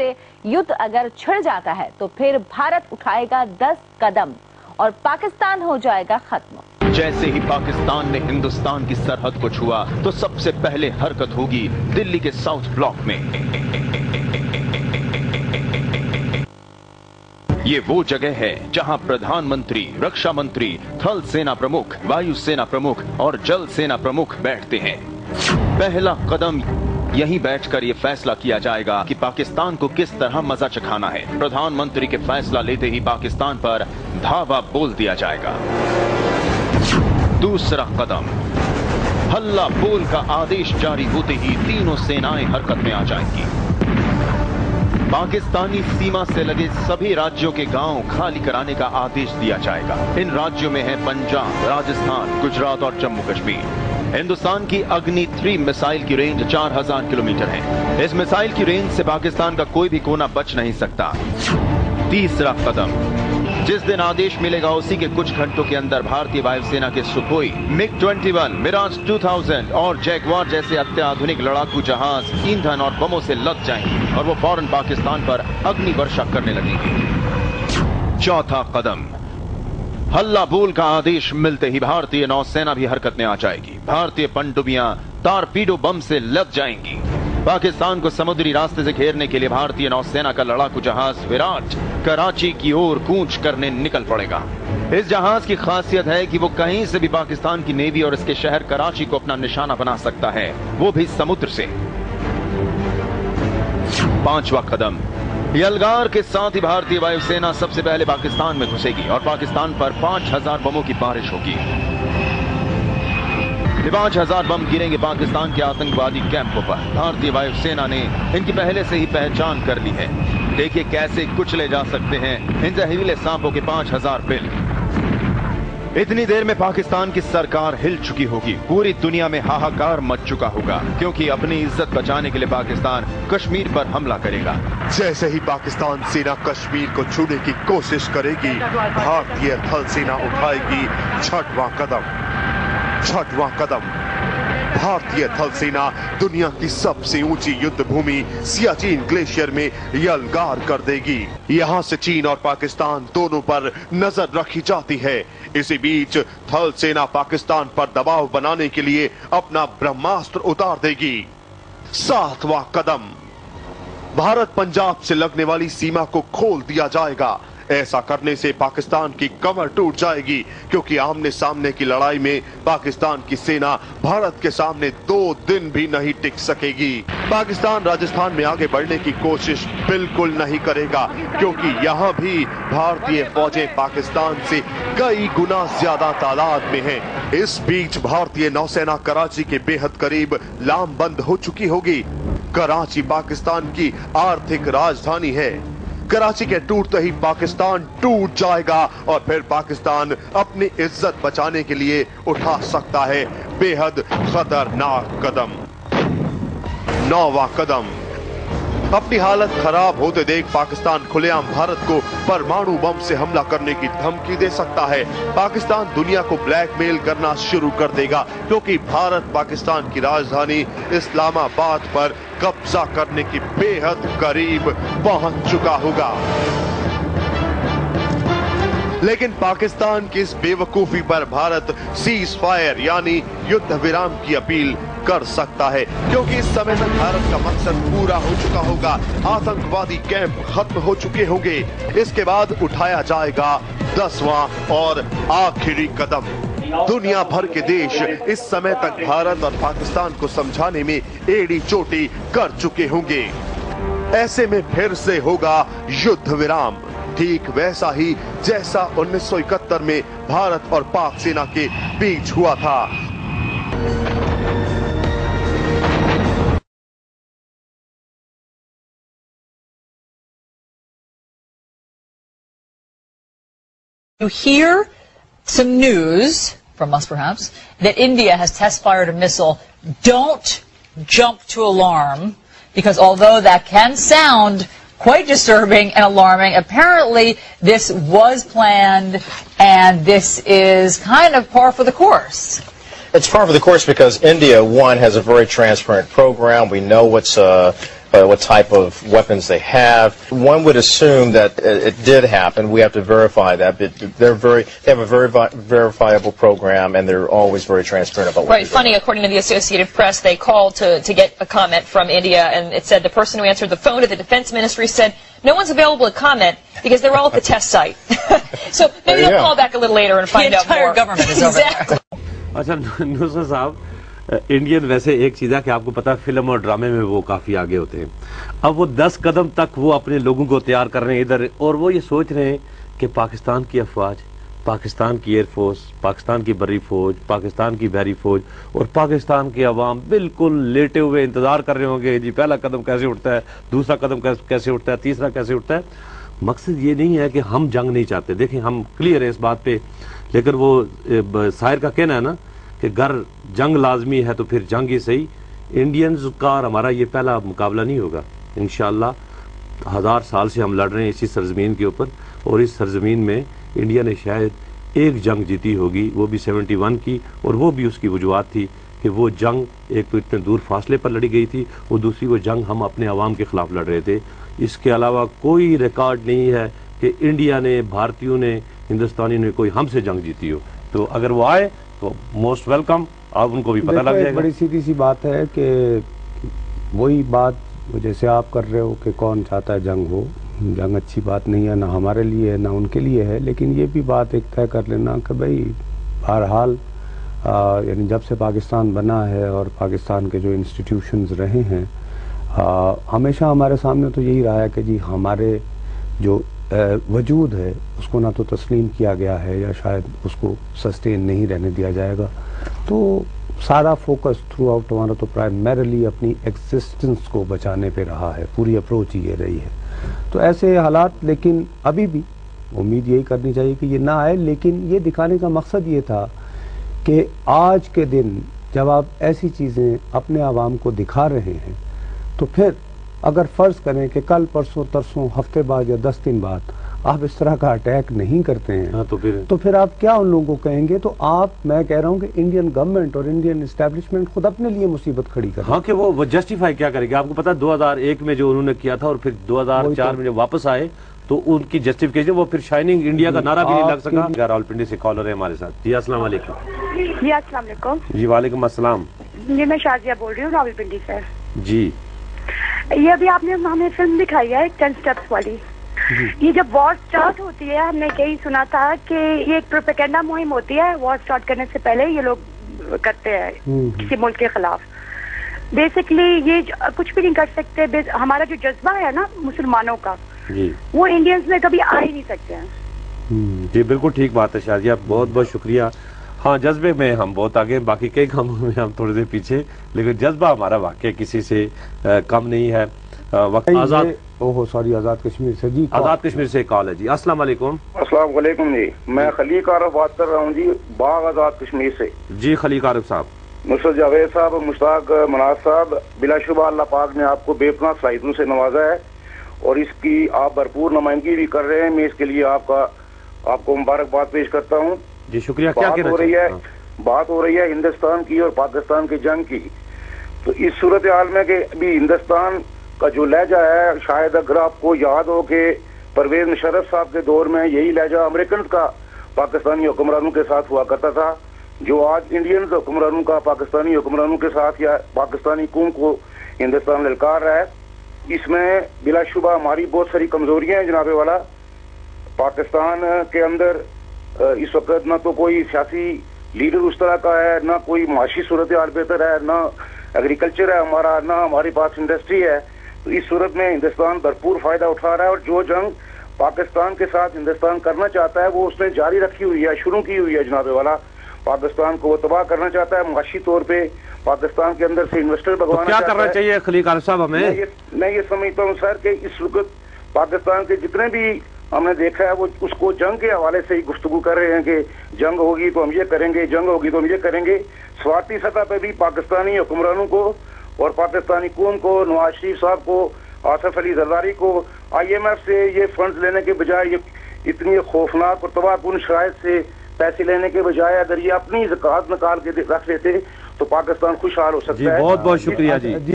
से युद्ध अगर छिड़ जाता है तो फिर भारत उठाएगा 10 कदम और पाकिस्तान हो जाएगा खत्म। जैसे ही पाकिस्तान ने हिंदुस्तान की सरहद को छुआ तो सबसे पहले हरकत होगी दिल्ली के साउथ ब्लॉक में। ये वो जगह है जहां प्रधानमंत्री, रक्षा मंत्री, थल सेना प्रमुख, वायु सेना प्रमुख और जल सेना प्रमुख बैठते हैं। पहला कदम यहीं बैठकर ये फैसला किया जाएगा कि पाकिस्तान को किस तरह मजा चखाना है। प्रधानमंत्री के फैसला लेते ही पाकिस्तान पर धावा बोल दिया जाएगा। दूसरा कदम, हल्ला बोल का आदेश जारी होते ही तीनों सेनाएं हरकत में आ जाएंगी। पाकिस्तानी सीमा से लगे सभी राज्यों के गांव खाली कराने का आदेश दिया जाएगा। इन राज्यों में है पंजाब, राजस्थान, गुजरात और जम्मू कश्मीर। हिंदुस्तान की अग्नि 3 मिसाइल की रेंज 4000 किलोमीटर है। इस मिसाइल की रेंज से पाकिस्तान का कोई भी कोना बच नहीं सकता। तीसरा कदम, जिस दिन आदेश मिलेगा उसी के कुछ घंटों के अंदर भारतीय वायुसेना के सुखोई, MiG-21, मिराज 2000 और जैगवार जैसे अत्याधुनिक लड़ाकू जहाज ईंधन और बमों से लद जाएंगे और वो फौरन पाकिस्तान पर अग्नि वर्षा करने लगेंगे। चौथा कदम, हल्ला बोल का आदेश मिलते ही भारतीय नौसेना भी हरकत में आ जाएगी। भारतीय पनडुब्बियां टारपीडो बम से लद जाएंगी। पाकिस्तान को समुद्री रास्ते से घेरने के लिए भारतीय नौसेना का लड़ाकू जहाज विराट कराची की ओर कूच करने निकल पड़ेगा। इस जहाज की खासियत है कि वो कहीं से भी पाकिस्तान की नेवी और इसके शहर कराची को अपना निशाना बना सकता है, वो भी समुद्र से। पांचवा कदम, यलगार के साथ ही भारतीय वायुसेना सबसे पहले पाकिस्तान में घुसेगी और पाकिस्तान पर 5000 बमों की बारिश होगी। 5000 बम गिरेंगे पाकिस्तान के आतंकवादी कैंपों पर। भारतीय वायुसेना ने इनकी पहले से ही पहचान कर ली है। देखिए कैसे कुचले जा सकते हैं इन जहरीले सांपों के 5000 बिल। इतनी देर में पाकिस्तान की सरकार हिल चुकी होगी। पूरी दुनिया में हाहाकार मच चुका होगा क्योंकि अपनी इज्जत बचाने के लिए पाकिस्तान कश्मीर पर हमला करेगा। जैसे ही पाकिस्तान सेना कश्मीर को छूने की कोशिश करेगी, भारतीय थल सेना उठाएगी छठवां कदम। भारतीय थल सेना दुनिया की सबसे ऊंची युद्ध भूमि सियाचिन ग्लेशियर में यलगार कर देगी। यहां से चीन और पाकिस्तान दोनों पर नजर रखी जाती है। इसी बीच थल सेना पाकिस्तान पर दबाव बनाने के लिए अपना ब्रह्मास्त्र उतार देगी। सातवां कदम, भारत पंजाब से लगने वाली सीमा को खोल दिया जाएगा। ऐसा करने से पाकिस्तान की कमर टूट जाएगी क्योंकि आमने सामने की लड़ाई में पाकिस्तान की सेना भारत के सामने 2 दिन भी नहीं टिक सकेगी। पाकिस्तान राजस्थान में आगे बढ़ने की कोशिश बिल्कुल नहीं करेगा क्योंकि यहाँ भी भारतीय फौजें पाकिस्तान से कई गुना ज्यादा तादाद में हैं। इस बीच भारतीय नौसेना कराची के बेहद करीब लामबंद हो चुकी होगी। कराची पाकिस्तान की आर्थिक राजधानी है। कराची के टूटते ही पाकिस्तान टूट जाएगा और फिर पाकिस्तान अपनी इज्जत बचाने के लिए उठा सकता है बेहद खतरनाक कदम। 9वां कदम, अपनी हालत खराब होते देख पाकिस्तान खुलेआम भारत को परमाणु बम से हमला करने की धमकी दे सकता है। पाकिस्तान दुनिया को ब्लैकमेल करना शुरू कर देगा क्योंकि भारत पाकिस्तान की राजधानी इस्लामाबाद पर कब्जा करने की बेहद करीब पहुंच चुका होगा। लेकिन पाकिस्तान की इस बेवकूफी पर भारत सीज फायर यानी युद्ध विराम की अपील कर सकता है क्योंकि इस समय तक भारत का मकसद पूरा हो चुका होगा। आतंकवादी कैंप खत्म हो चुके होंगे। इसके बाद उठाया जाएगा 10वां और आखिरी कदम। दुनिया भर के देश इस समय तक भारत और पाकिस्तान को समझाने में एड़ी चोटी कर चुके होंगे। ऐसे में फिर से होगा युद्ध विराम, ठीक वैसा ही जैसा 1971 में भारत और पाक सेना के बीच हुआ था। You hear some news from us perhaps that India has test fired a missile. Don't jump to alarm because although that can sound quite disturbing and alarming, apparently this was planned and this is kind of par for the course. It's par for the course because India, one, has a very transparent program. We know what's what type of weapons they have. One would assume that it did happen. We have to verify that, but they have a very verifiable program, and they're always very transparent about what Right. Funny, according to the Associated Press, they called to get a comment from India, and it said the person who answered the phone at the Defense Ministry said, no one's available to comment because they're all at the test site. So maybe they'll call back a little later and find out more. The entire government is over there. अच्छा नुसरत साहब, Indian वैसे एक चीज़ है कि आपको पता है film और ड्रामे में वो काफ़ी आगे होते हैं। अब वो 10 कदम तक वो अपने लोगों को तैयार कर रहे हैं इधर, और वो ये सोच रहे हैं कि पाकिस्तान की अफवाज, पाकिस्तान की एयरफोर्स, पाकिस्तान की बर्री फौज, पाकिस्तान की बहरी फौज और पाकिस्तान के अवाम बिल्कुल लेटे हुए इंतज़ार कर रहे होंगे जी पहला कदम कैसे उठता है, दूसरा कदम कैसे उठता है, तीसरा कैसे उठता है। मकसद ये नहीं है कि हम जंग नहीं चाहते, देखें हम क्लियर है इस बात पे, लेकिन वो शायर का कहना है ना कि अगर जंग लाजमी है तो फिर जंग ही सही। इंडियंस का और हमारा ये पहला मुकाबला नहीं होगा, इंशाअल्लाह 1000 साल से हम लड़ रहे हैं इसी सरजमीन के ऊपर, और इस सरजमीन में इंडिया ने शायद एक जंग जीती होगी, वो भी 71 की, और वो भी उसकी वजूहत थी कि वो जंग एक तो इतने दूर फासले पर लड़ी गई थी, और दूसरी वो जंग हम अपने अवाम के खिलाफ लड़ रहे थे। इसके अलावा कोई रिकॉर्ड नहीं है कि इंडिया ने, भारतीयों ने, हिंदुस्तानी ने कोई हमसे जंग जीती हो। तो अगर वो आए तो मोस्ट वेलकम, अब उनको भी पता लग जाएगा। बड़ी सीधी सी बात है कि वही बात जैसे आप कर रहे हो कि कौन चाहता है जंग हो, जंग अच्छी बात नहीं है, ना हमारे लिए है ना उनके लिए है, लेकिन ये भी बात एक तय कर लेना कि भाई बहरहाल यानी जब से पाकिस्तान बना है और पाकिस्तान के जो इंस्टीट्यूशंस रहे हैं हमेशा हमारे सामने तो यही रहा है कि जी हमारे जो वजूद है उसको ना तो तस्लीम किया गया है या शायद उसको सस्टेन नहीं रहने दिया जाएगा। तो सारा फोकस थ्रू आउट हमारा तो प्राइमरीली अपनी एग्जिस्टेंस को बचाने पे रहा है, पूरी अप्रोच ही ये रही है। तो ऐसे हालात, लेकिन अभी भी उम्मीद यही करनी चाहिए कि ये ना आए, लेकिन ये दिखाने का मकसद ये था कि आज के दिन जब आप ऐसी चीज़ें अपने आवाम को दिखा रहे हैं तो फिर अगर फ़र्ज़ करें कि कल परसों तरसों हफ्ते बाद या 10 दिन बाद आप इस तरह का अटैक नहीं करते हैं हाँ, तो फिर आप क्या उन लोगों को कहेंगे। तो मैं कह रहा हूँ कि इंडियन गवर्नमेंट और इंडियन एस्टेब्लिशमेंट खुद अपने लिए मुसीबत खड़ी कर। हाँ कि वो जस्टिफाई क्या करेगी। आपको पता है 2001 में जो उन्होंने किया था और फिर 2004 में जब वापस आए तो उनकी जस्टिफिकेशन, वो फिर शाइनिंग इंडिया का नारा भी नहीं लग सका। रावलपिंडी से कॉलर है हमारे साथ। जी अस्सलाम वालेकुम। जी अस्सलाम वालेकुम। जी वालेकुम अस्सलाम। जी मैं शाजिया बोल रही हूँ रावलपिंडी से। जी ये अभी आपने हमें फिल्म दिखाई है 10 स्टेप्स वाली। ये जब वॉर स्टार्ट होती है हमने कहीं सुना था कि ये एक प्रोपेगेंडा मुहिम होती है, वॉर स्टार्ट करने से पहले ये लोग करते हैं किसी मुल्क के खिलाफ। बेसिकली ये कुछ भी नहीं कर सकते। हमारा जो जज्बा है ना मुसलमानों का जी, वो इंडियंस में कभी आ ही नहीं सकते हैं। जी बिल्कुल ठीक बात है शाजिया, बहुत बहुत शुक्रिया। हाँ जज्बे में हम बहुत आगे, बाकी कई कामों में हम थोड़े देर पीछे, लेकिन जज्बा हमारा वाकई किसी से कम नहीं है। आजाद आजाद कश्मीर से जी, आजाद कश्मीर से कॉल है जी। अस्सलाम वालेकुम। अस्सलाम वालेकुम जी, मैं खलीक आरफ बात कर रहा हूँ जी, बाग आजाद कश्मीर से। जी खलीक आरफ साहब। नुसरत जावेद साहब, मुश्ताक मनाज साहब, बिलाशुबा अल्लाह पाक ने आपको बेपनाह सलाहियतों से नवाजा है और इसकी आप भरपूर नुमाइंदगी भी कर रहे हैं। मैं इसके लिए आपको मुबारकबाद पेश करता हूँ जी। शुक्रिया। क्या बात हो रही है हिंदुस्तान की और पाकिस्तान की जंग की। तो इस सूरत हाल में कि अभी हिंदुस्तान का जो लहजा है, शायद अगर आपको याद हो कि परवेज मुशर्रफ साहब के दौर में यही लहजा अमेरिकन का पाकिस्तानी हुक्मरानों के साथ हुआ करता था, जो आज इंडियन हुक्मरानों का पाकिस्तानी हुक्मरानों के साथ या पाकिस्तानी कौम को हिंदुस्तान ललकार रहा है। इसमें बिलाशुबा हमारी बहुत सारी कमजोरियां हैं जनाबे वाला। पाकिस्तान के अंदर इस वक्त ना तो कोई सियासी लीडर उस तरह का है, ना कोई माशी सूरत हाल बेहतर है, ना एग्रीकल्चर है हमारा, ना हमारे पास इंडस्ट्री है। तो इस सूरत में हिंदुस्तान भरपूर फायदा उठा रहा है और जो जंग पाकिस्तान के साथ हिंदुस्तान करना चाहता है वो उसने जारी रखी हुई है, शुरू की हुई है जनाबे वाला। पाकिस्तान को वो तबाह करना चाहता है माशी तौर पे, पाकिस्तान के अंदर से इन्वेस्टर भगवाना क्या करना चाहिए खलीक आरफ साहब हमें? मैं ये समझता हूँ सर कि इस वक्त पाकिस्तान के जितने भी हमने देखा है वो उसको जंग के हवाले से ही गुफ्तगू कर रहे हैं कि जंग होगी तो हम ये करेंगे, जंग होगी तो हम ये करेंगे। स्वार्थी सतह पे भी पाकिस्तानी हुक्मरानों को और पाकिस्तानी कौम को, नवाज शरीफ साहब को, आसिफ अली जरदारी को IMF से ये फंड्स लेने के बजाय, ये इतनी खौफनाक और तबाहकुन शराइत से पैसे लेने के बजाय अगर ये अपनी ज़कात निकाल के रख लेते तो पाकिस्तान खुशहाल हो सकता है। बहुत बहुत शुक्रिया जी।